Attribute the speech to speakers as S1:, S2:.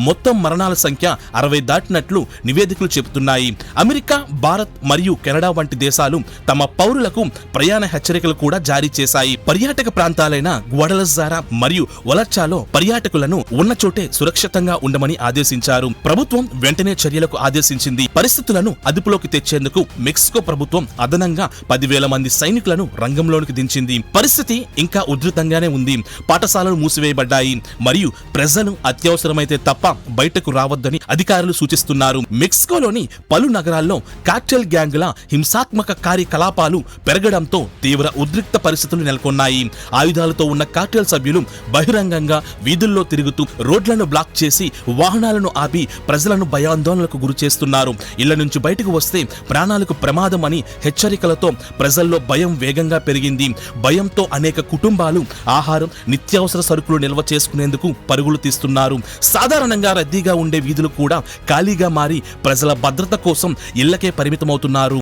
S1: మొత్తం మరణాల సంఖ్య 60 దాటినట్లు నివేదికలు చెబుతున్నాయి. అమెరికా, భారత్ మరియు కెనడా వంటి దేశాలు తమ పౌరులకు ప్రయాణ హెచ్చరికలు కూడా జారీ చేశాయి. పర్యాటక ప్రాంతాలైన గ్వాడలజారా మరియు వలర్చాలో పర్యాటకులను ఉన్న చోటే సురక్షితంగా ఉండమని ఆదేశించారు. ప్రభుత్వం వెంటనే చర్యలకు ఆదేశించింది. పరిస్థితులను అదుపులోకి తెచ్చేందుకు మెక్సికో ప్రభుత్వం అదనంగా 10,000 మంది సైనికులను రంగంలోనికి దించింది. పరిస్థితి ఇంకా ఉధృతంగానే ఉంది. పాఠశాలలు మూసివేయబడ్డాయి మరియు ప్రజలు అత్యవసరమైతే తప్ప బయటకు రావద్దని అధికారులు సూచిస్తున్నారు. మెక్సికోలోని పలు నగరాల్లో కార్టెల్ గ్యాంగుల హింసాత్మక కార్యకలాపాలు పెరగడంతో తీవ్ర ఉద్రిక్త పరిస్థితులు నెలకొన్నాయి. ఆయుధాలతో ఉన్న కార్టెల్ సభ్యులు బహిరంగంగా వీధుల్లో తిరుగుతూ రోడ్లను బ్లాక్ చేసి వాహనాలను ఆపి ప్రజలను భయాందోళనలకు గురి చేస్తున్నారు. ఇళ్ల నుంచి బయటకు వస్తే ప్రాణాలకు ప్రమాదం అని హెచ్చరికలతో ప్రజల్లో భయం వేగంగా పెరిగింది. భయంతో అనేక కుటుంబాలు ఆహారం, నిత్యావసర సరుకులు నిల్వ చేసుకునేందుకు పరుగులు తీస్తున్నారు. సాధారణంగా రద్దీగా ఉండే వీధులు కూడా ఖాళీగా మారి ప్రజల భద్రత కోసం ఇళ్లకే పరిమితమవుతున్నారు.